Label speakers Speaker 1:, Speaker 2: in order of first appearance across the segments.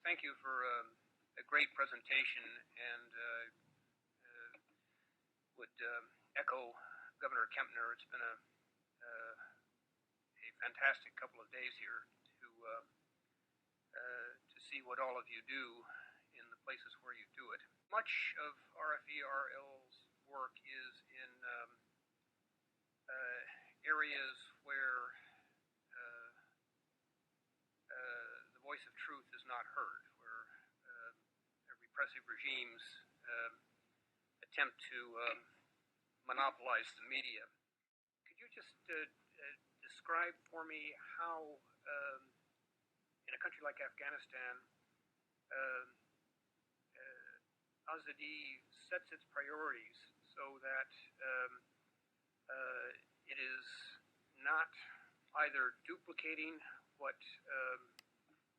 Speaker 1: thank you for a great presentation, and would echo Governor Kempner. It's been a fantastic couple of days here to see what all of you do in the places where you do it. Much of RFE RL's work is in areas where the voice of truth is not heard, where repressive regimes attempt to monopolize the media. Could you just describe for me how, in a country like Afghanistan, Azadi sets its priorities so that it is not either duplicating what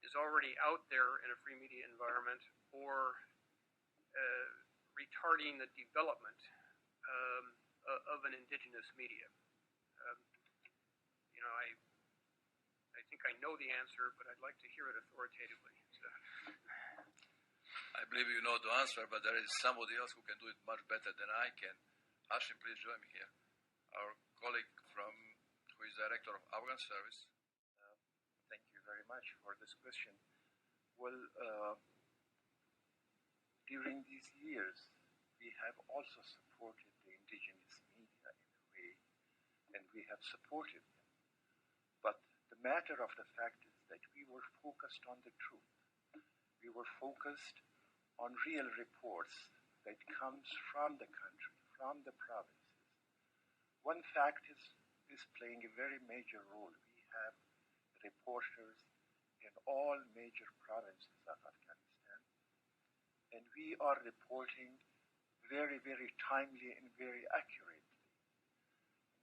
Speaker 1: is already out there in a free media environment or retarding the development of an indigenous media. I think I know the answer, but I'd like to hear it authoritatively. So.
Speaker 2: I believe you know the answer, but there is somebody else who can do it much better than I can. Hashem, please join me here. Our colleague who is director of Afghan service.
Speaker 3: Thank you very much for this question. Well, during these years, we have also supported the indigenous media in a way, and we have supported them. But the matter of the fact is that we were focused on the truth. We were focused on real reports that comes from the country, from the provinces. One fact is playing a very major role. We have reporters in all major provinces of Afghanistan, and we are reporting very, very timely and very accurately.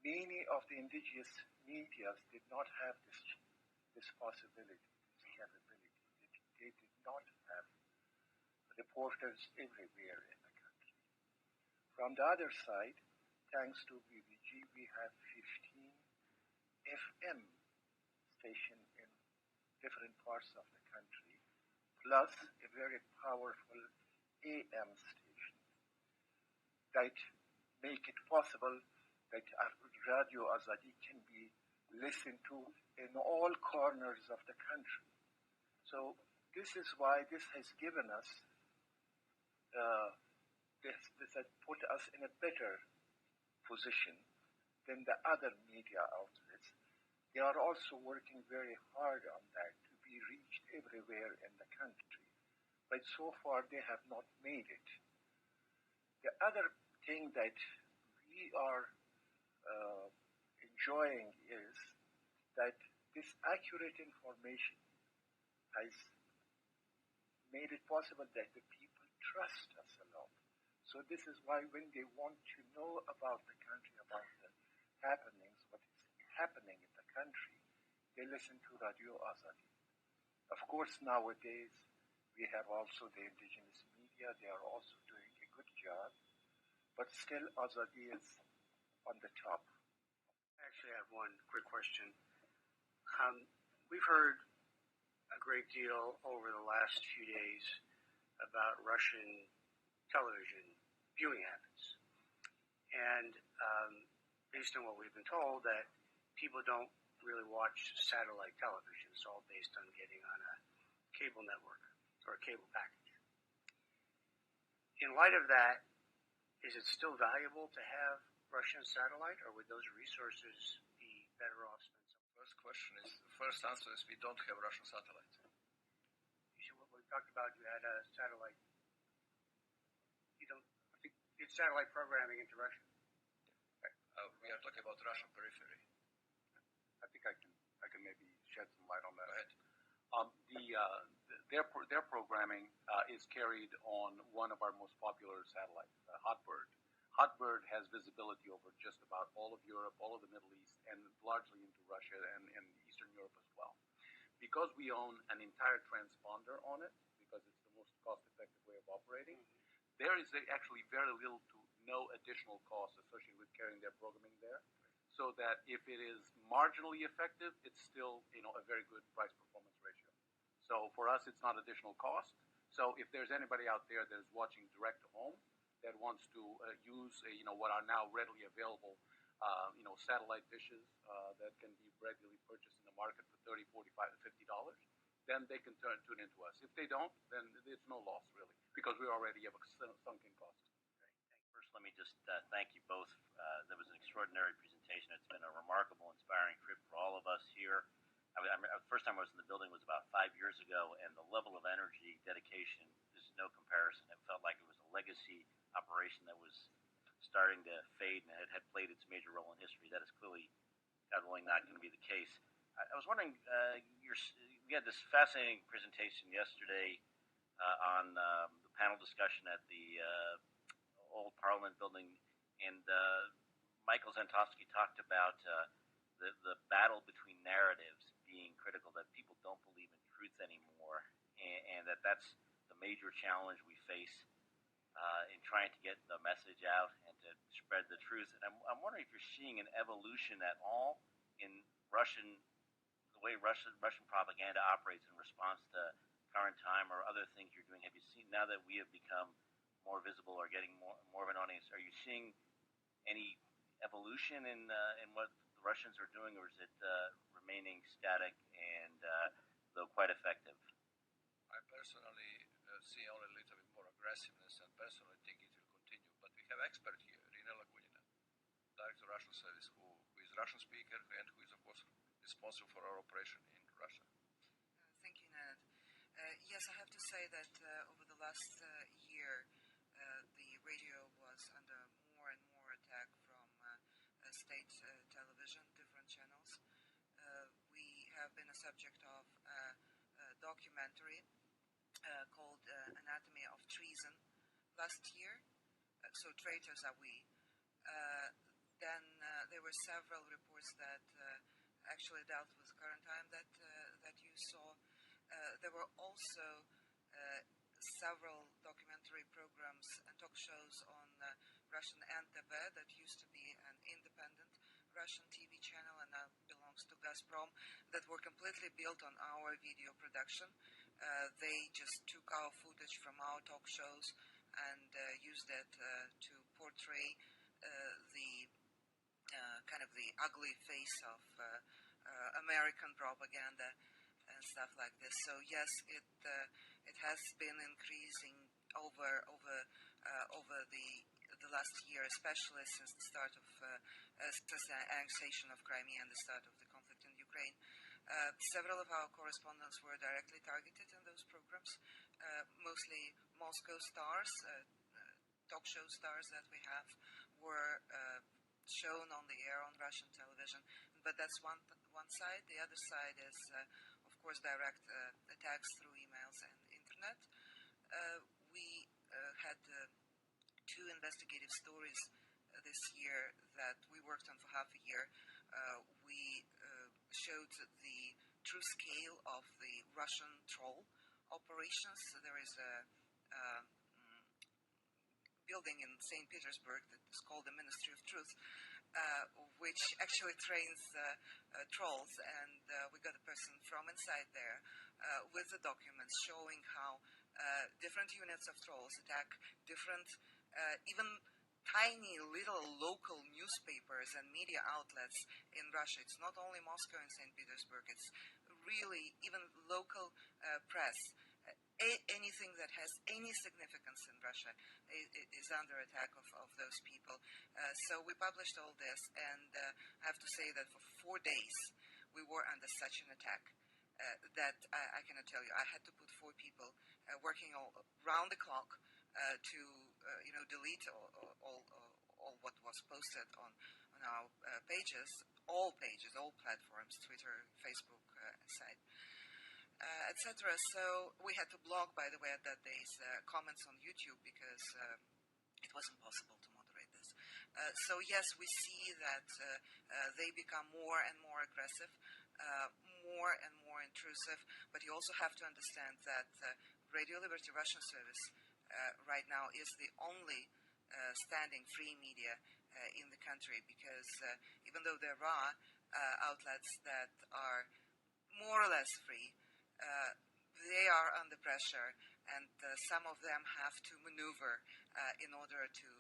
Speaker 3: Many of the indigenous medias did not have this possibility, this capability. They did not have reporters everywhere in the country. From the other side, thanks to BBG, we have 15 FM stations in different parts of the country, plus a very powerful AM station that make it possible that Radio Azadi can be listened to in all corners of the country. So this is why this has given us, this has put us in a better position than the other media outlets. They are also working very hard on that to be reached everywhere in the country. But so far they have not made it. The other thing that we are enjoying is that this accurate information has made it possible that the people trust us a lot. So this is why when they want to know about the country, about the happenings, what is happening in the country, they listen to Radio Azadi. Of course, nowadays, we have also the indigenous media. They are also doing a good job. But still, Azadi is on the top.
Speaker 4: I actually have one quick question. We've heard a great deal over the last few days about Russian television viewing habits. And based on what we've been told, that people don't really watch satellite television. It's all based on getting on a cable network or a cable package. In light of that, is it still valuable to have Russian satellite, or would those resources be better off spent somewhere?
Speaker 2: First answer is we don't have Russian satellite.
Speaker 4: You see, what we talked about, you had a satellite. You did satellite programming into Russia.
Speaker 2: We are talking about Russian periphery.
Speaker 5: I think I can maybe shed some light on that.
Speaker 2: Go ahead.
Speaker 5: Their programming is carried on one of our most popular satellites, Hotbird. Hotbird has visibility over just about all of Europe, all of the Middle East, and largely into Russia and Eastern Europe as well. Because we own an entire transponder on it, because it's the most cost-effective way of operating, there is actually very little to no additional cost associated with carrying their programming there. So that if it is marginally effective, it's still a very good price-performance ratio. So for us, it's not additional cost. So if there's anybody out there that is watching direct to home that wants to use what are now readily available satellite dishes that can be readily purchased in the market for $30, $45, $50, then they can tune into us. If they don't, then it's no loss really, because we already have a sunken cost.
Speaker 6: First, let me just thank you both. That was an extraordinary presentation. It's been a remarkable, inspiring trip for all of us here. The first time I was in the building was about 5 years ago, and the level of energy, dedication, there's no comparison. It felt like it was a legacy operation that was starting to fade, and it had played its major role in history. That is clearly, God willing, not going to be the case. I was wondering, we had this fascinating presentation yesterday on the panel discussion at the old Parliament building, and Michael Zantowski talked about the battle between narratives being critical, that people don't believe in truth anymore, and that's the major challenge we face in trying to get the message out and to spread the truth. And I'm wondering if you're seeing an evolution at all in the way Russian propaganda operates in response to current time, or other things you're doing. Have you seen, now that we have become more visible or getting more of an audience, are you seeing any evolution in what the Russians are doing, or is it remaining static and though quite effective?
Speaker 2: I personally see only a little bit more aggressiveness, and personally think it will continue. But we have expert here, Irina Lagunina, Director of Russian Service, who is Russian speaker and who is, of course, responsible for our operation in Russia.
Speaker 7: Thank you, Ned. Yes, I have to say that over the last year, the radio was under more and more attack from state television, different channels. We have been a subject of a documentary called Anatomy of Treason last year. So traitors are we. Then there were several reports that actually dealt with current time that you saw. There were also several documentary programs and talk shows on Russian NTV that used to be an independent Russian TV channel and now belongs to Gazprom, that were completely built on our video production. They just took our footage from our talk shows and used it to portray the kind of the ugly face of American propaganda and stuff like this. So yes, it has been increasing over the last year, especially since the start of since the annexation of Crimea and the start of the conflict in Ukraine. Several of our correspondents were directly targeted in those programs, mostly Moscow stars, talk show stars that we have, were shown on the air on Russian television. But that's one side. The other side is, of course, direct attacks through emails and internet. We had 2 investigative stories this year that we worked on for half a year. We showed the true scale of the Russian troll operations. There is a building in St. Petersburg that is called the Ministry of Truth, which actually trains trolls, and we got a person from inside there with the documents showing how different units of trolls attack different, even tiny little local newspapers and media outlets in Russia. It's not only Moscow and St. Petersburg, it's really even local press. Anything that has any significance in Russia is under attack of those people. So we published all this, and I have to say that for 4 days we were under such an attack that I cannot tell you. I had to put 4 people working all round the clock to delete all what was posted on our pages, all platforms, Twitter, Facebook, site, etc. So we had to block, by the way, at that day's comments on YouTube because it wasn't possible to moderate this. So yes, we see that they become more and more aggressive, more and more intrusive, but you also have to understand that Radio Liberty Russian Service right now is the only standing free media in the country, because even though there are outlets that are more or less free, they are under pressure, and some of them have to maneuver in order to,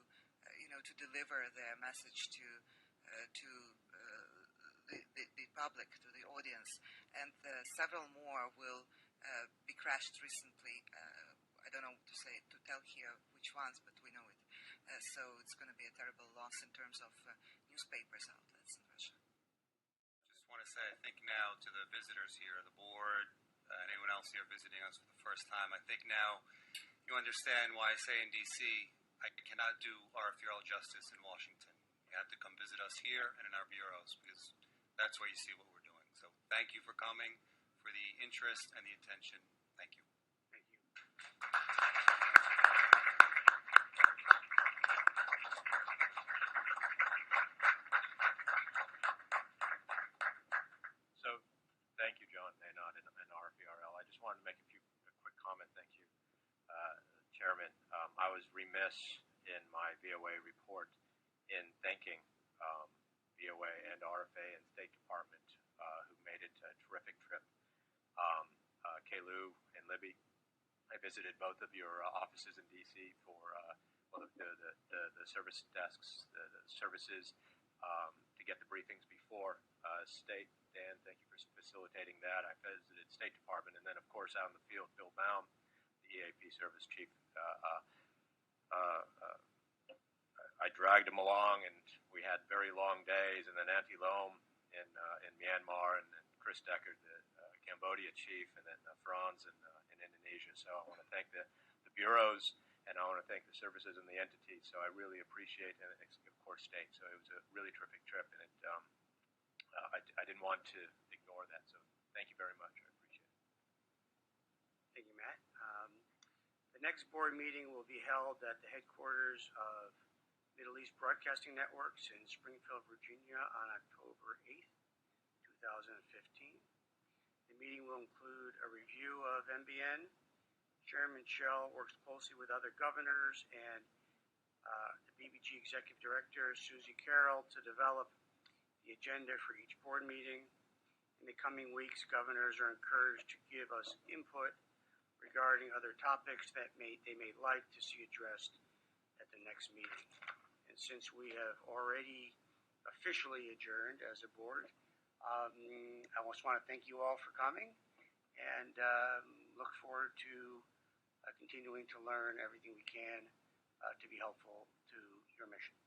Speaker 7: to deliver their message to the public, to the audience. And several more will be crashed recently. I don't know to tell here which ones, but we know it. So it's going to be a terrible loss in terms of newspapers outlets in Russia.
Speaker 8: Just want to say, I think now to the visitors here, the board, anyone else here visiting us for the first time, I think now you understand why I say in D.C. I cannot do RFE RL justice in Washington. You have to come visit us here and in our bureaus, because that's where you see what we're doing. So thank you for coming, for the interest and the attention. Thank you.
Speaker 4: Thank you.
Speaker 9: So, thank you, John Maynard and RFE RL. I just wanted to make a quick comment. Thank you, Chairman. I was remiss in my VOA report in thanking VOA and RFA and State Department who made it a terrific trip. Kaylu and Libby, I visited both of your offices in D.C. for the service desks, the services to get the briefings before State. Dan, thank you for facilitating that. I visited State Department, and then, of course, out in the field, Bill Baum, the EAP Service Chief. I dragged him along, and we had very long days, and then Auntie Loam in Myanmar, and then Chris Deckard, the Cambodia chief, and then Franz in Indonesia. So I want to thank the bureaus, and I want to thank the services and the entities. So I really appreciate, and of course, State. So it was a really terrific trip, and I didn't want to ignore that. So thank you very much. I appreciate it.
Speaker 4: Thank you, Matt. The next board meeting will be held at the headquarters of Middle East Broadcasting Networks in Springfield, Virginia on October 8th, 2015. The meeting will include a review of MBN. Chairman Shell works closely with other governors and the BBG Executive Director, Susie Carroll, to develop the agenda for each board meeting. In the coming weeks, governors are encouraged to give us input regarding other topics that they may like to see addressed at the next meeting. And since we have already officially adjourned as a board, I just want to thank you all for coming, and look forward to continuing to learn everything we can to be helpful to your mission.